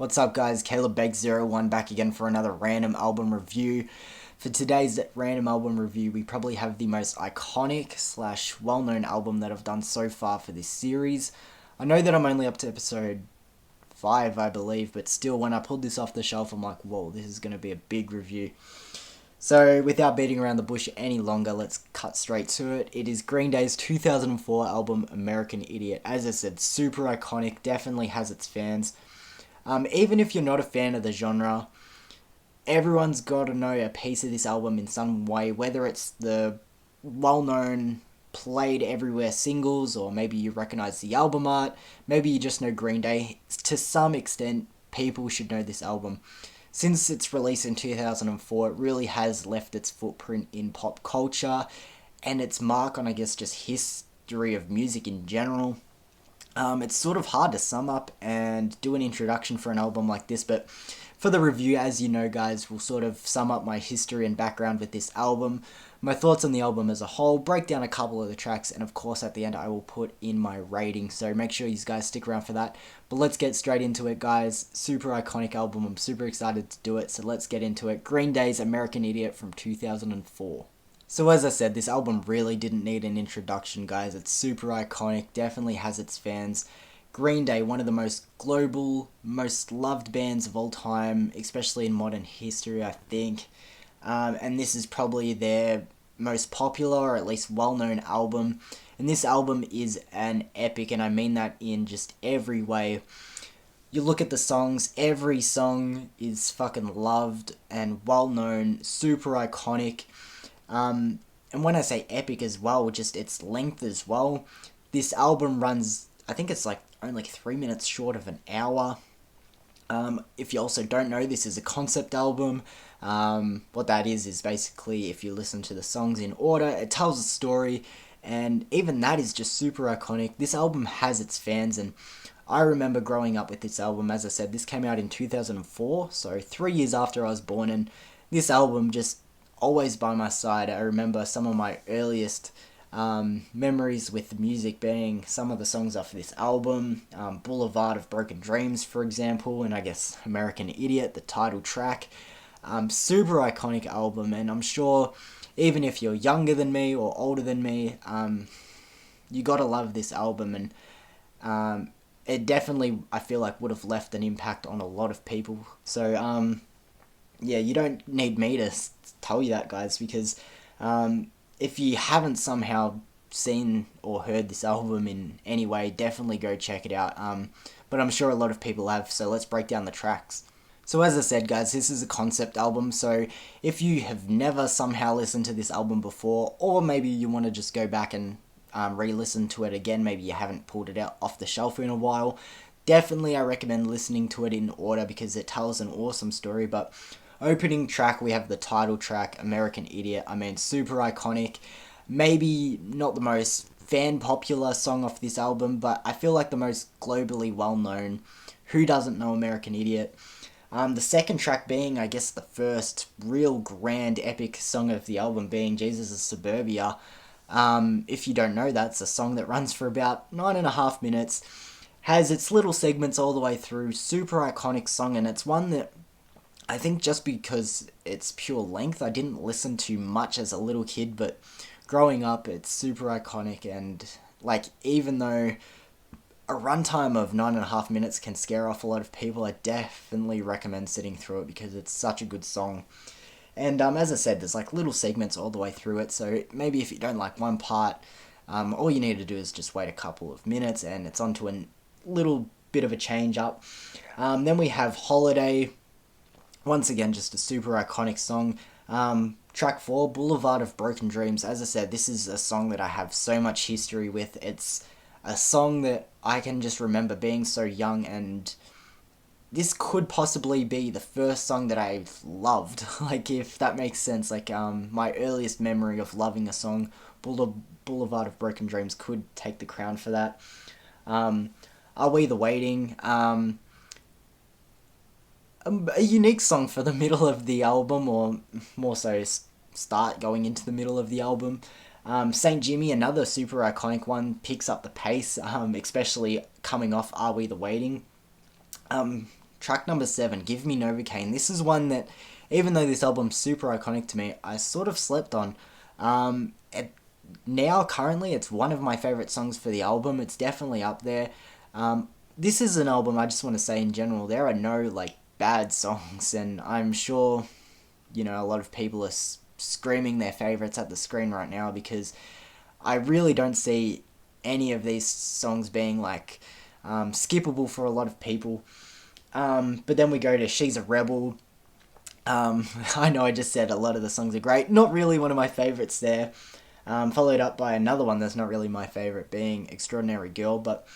What's up guys, CalebBeg01 back again for another random album review. For today's random album review, we probably have the most iconic / well-known album that I've done so far for this series. I know that I'm only up to episode 5, I believe, but still when I pulled this off the shelf, I'm like, whoa, this is going to be a big review. So without beating around the bush any longer, let's cut straight to it. It is Green Day's 2004 album, American Idiot. As I said, super iconic, definitely has its fans. Even if you're not a fan of the genre, everyone's got to know a piece of this album in some way, whether it's the well-known, played everywhere singles, or maybe you recognize the album art, maybe you just know Green Day. To some extent, people should know this album. Since its release in 2004, it really has left its footprint in pop culture and its mark on, I guess, just history of music in general. It's sort of hard to sum up and do an introduction for an album like this, but for the review, as you know guys, we'll sort of sum up my history and background with this album, my thoughts on the album as a whole, break down a couple of the tracks, and of course at the end I will put in my rating, so make sure you guys stick around for that. But let's get straight into it guys. Super iconic album, I'm super excited to do it, so let's get into it. Green Day's American Idiot from 2004. So as I said, this album really didn't need an introduction, guys. It's super iconic, definitely has its fans. Green Day, one of the most global, most loved bands of all time, especially in modern history, I think. And this is probably their most popular, or at least well-known album. And this album is an epic, and I mean that in just every way. You look at the songs, every song is fucking loved and well-known, super iconic. And when I say epic as well, just its length as well. This album runs, I think it's like only 3 minutes short of an hour. If you also don't know, this is a concept album. What that is basically, if you listen to the songs in order, it tells a story, and even that is just super iconic. This album has its fans, and I remember growing up with this album. As I said, this came out in 2004, so 3 years after I was born, and this album just always by my side. I remember some of my earliest memories with music being some of the songs off this album, Boulevard of Broken Dreams, for example, and I guess American Idiot, the title track. Super iconic album, and I'm sure even if you're younger than me or older than me, you gotta love this album, and it definitely, I feel like, would have left an impact on a lot of people. So, yeah, you don't need me to tell you that, guys, because if you haven't somehow seen or heard this album in any way, definitely go check it out. But I'm sure a lot of people have, so let's break down the tracks. So as I said, guys, this is a concept album, so if you have never somehow listened to this album before, or maybe you want to just go back and re-listen to it again, maybe you haven't pulled it out off the shelf in a while, definitely I recommend listening to it in order because it tells an awesome story. But opening track, we have the title track, American Idiot. I mean, super iconic. Maybe not the most fan popular song off this album, but I feel like the most globally well known. Who doesn't know American Idiot? The second track being, I guess, the first real grand epic song of the album, being Jesus of Suburbia. If you don't know, that's a song that runs for about 9.5 minutes. Has its little segments all the way through. Super iconic song, and it's one that I think just because it's pure length, I didn't listen to much as a little kid, but growing up, it's super iconic, and like, even though a runtime of 9.5 minutes can scare off a lot of people, I definitely recommend sitting through it because it's such a good song. And as I said, there's like little segments all the way through it, so maybe if you don't like one part, all you need to do is just wait a couple of minutes and it's onto a little bit of a change up. Then we have Holiday. Once again, just a super iconic song. Track 4, Boulevard of Broken Dreams. As I said, this is a song that I have so much history with. It's a song that I can just remember being so young, and this could possibly be the first song that I've loved. Like, if that makes sense. Like, my earliest memory of loving a song, Boulevard of Broken Dreams, could take the crown for that. Are We the Waiting? A unique song for the middle of the album, or more so start going into the middle of the album. St. Jimmy, another super iconic one, picks up the pace, especially coming off Are We the Waiting. track number 7, Give Me Novocaine. This is one that, even though this album's super iconic to me, I sort of slept on. Now, currently, it's one of my favourite songs for the album. It's definitely up there. This is an album, I just want to say in general, there are no, like, bad songs, and I'm sure, a lot of people are screaming their favourites at the screen right now, because I really don't see any of these songs being, like, skippable for a lot of people. But then we go to She's a Rebel. I know I just said a lot of the songs are great. Not really one of my favourites there. Followed up by another one that's not really my favourite, being Extraordinary Girl. But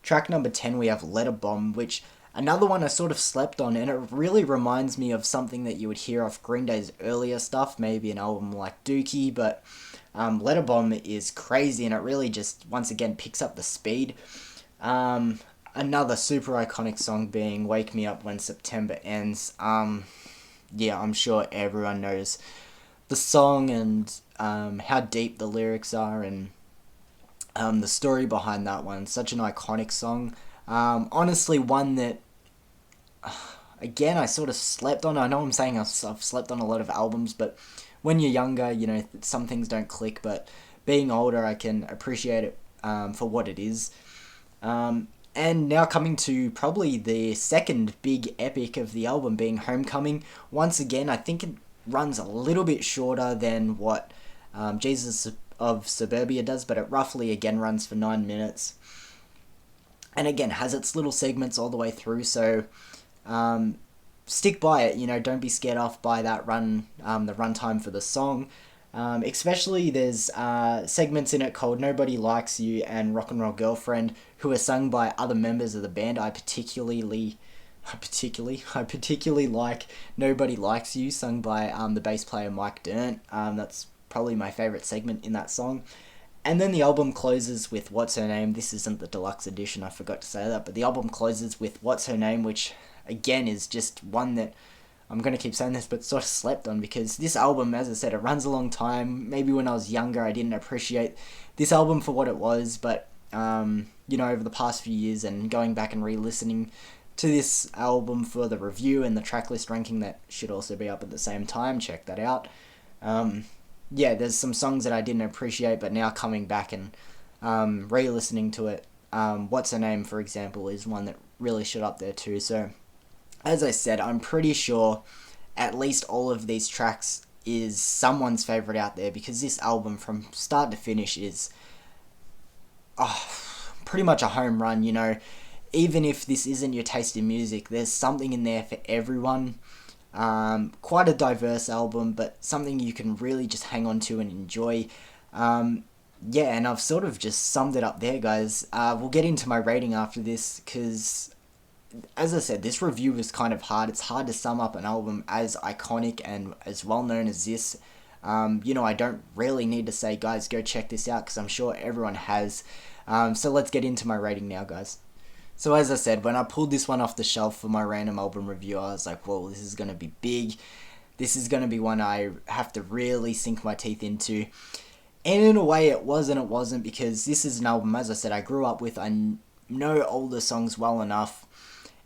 track number 10, we have Let a Bomb, which another one I sort of slept on, and it really reminds me of something that you would hear off Green Day's earlier stuff, maybe an album like Dookie, but Let a Bomb is crazy, and it really just, once again, picks up the speed. Another super iconic song being Wake Me Up When September Ends. Yeah, I'm sure everyone knows the song and how deep the lyrics are, and the story behind that one. Such an iconic song. Honestly, one that, again, I sort of slept on. I know I'm saying I've slept on a lot of albums, but when you're younger, some things don't click, but being older, I can appreciate it for what it is. And now coming to probably the second big epic of the album, being Homecoming. Once again, I think it runs a little bit shorter than what Jesus of Suburbia does, but it roughly, again, runs for 9 minutes. And again, has its little segments all the way through, so stick by it, don't be scared off by that run, the runtime for the song. Especially there's segments in it called Nobody Likes You and Rock and Roll Girlfriend, who are sung by other members of the band. I particularly like Nobody Likes You, sung by the bass player Mike Dirnt. That's probably my favourite segment in that song. And then the album closes with What's Her Name. This isn't the deluxe edition, I forgot to say that, but the album closes with What's Her Name, which again is just one that I'm going to keep saying this, but sort of slept on, because this album, as I said, it runs a long time. Maybe when I was younger, I didn't appreciate this album for what it was, but, over the past few years and going back and re-listening to this album for the review and the tracklist ranking that should also be up at the same time, check that out. There's some songs that I didn't appreciate, but now coming back and re-listening to it, What's Her Name, for example, is one that really should up there too, so as I said, I'm pretty sure at least all of these tracks is someone's favourite out there, because this album from start to finish is pretty much a home run, Even if this isn't your taste in music, there's something in there for everyone. Quite a diverse album, but something you can really just hang on to and enjoy. And I've sort of just summed it up there, guys. We'll get into my rating after this, because as I said, this review was kind of hard. It's hard to sum up an album as iconic and as well known as this. I don't really need to say, guys, go check this out, because I'm sure everyone has. So let's get into my rating now, guys. So as I said, when I pulled this one off the shelf for my random album review, I was like, well, this is going to be big. This is going to be one I have to really sink my teeth into. And in a way, it was and it wasn't, because this is an album, as I said, I grew up with. I know all the songs well enough.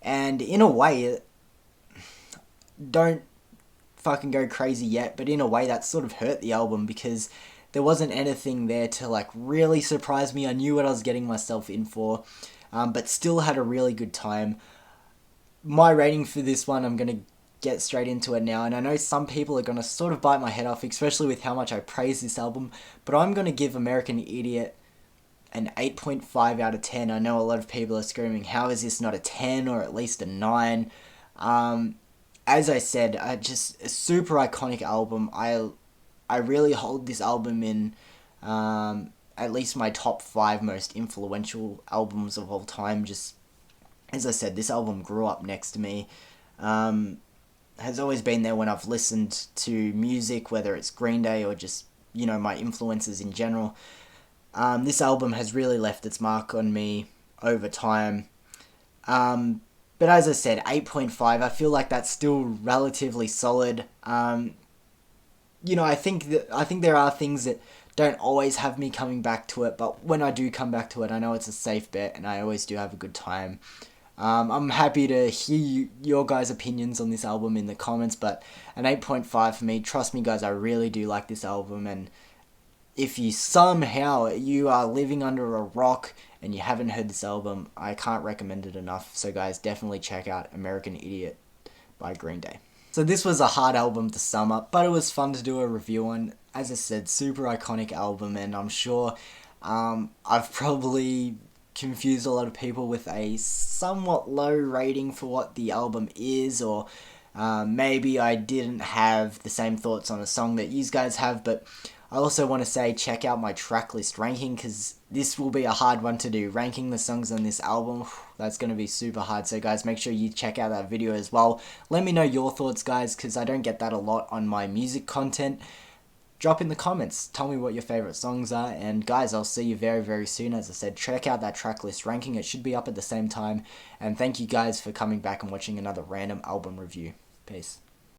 And in a way, don't fucking go crazy yet, but in a way that sort of hurt the album, because there wasn't anything there to like really surprise me. I knew what I was getting myself in for, but still had a really good time. My rating for this one, I'm going to get straight into it now, and I know some people are going to sort of bite my head off, especially with how much I praise this album, but I'm going to give American Idiot an 8.5 out of 10. I know a lot of people are screaming, how is this not a 10 or at least a 9? As I said, just a super iconic album. I really hold this album in at least my top 5 most influential albums of all time. Just, as I said, this album grew up next to me. Has always been there when I've listened to music, whether it's Green Day or just, my influences in general. This album has really left its mark on me over time. But as I said, 8.5, I feel like that's still relatively solid. I think there are things that don't always have me coming back to it, but when I do come back to it, I know it's a safe bet, and I always do have a good time. I'm happy to hear your guys' opinions on this album in the comments, but an 8.5 for me. Trust me, guys, I really do like this album, and if you somehow you are living under a rock and you haven't heard this album, I can't recommend it enough. So guys, definitely check out American Idiot by Green Day. So this was a hard album to sum up, but it was fun to do a review on. As I said, super iconic album, and I'm sure I've probably confused a lot of people with a somewhat low rating for what the album is, or maybe I didn't have the same thoughts on a song that you guys have, but I also want to say check out my tracklist ranking, because this will be a hard one to do. Ranking the songs on this album, that's going to be super hard. So guys, make sure you check out that video as well. Let me know your thoughts, guys, because I don't get that a lot on my music content. Drop in the comments. Tell me what your favorite songs are. And guys, I'll see you very, very soon. As I said, check out that tracklist ranking. It should be up at the same time. And thank you guys for coming back and watching another random album review. Peace.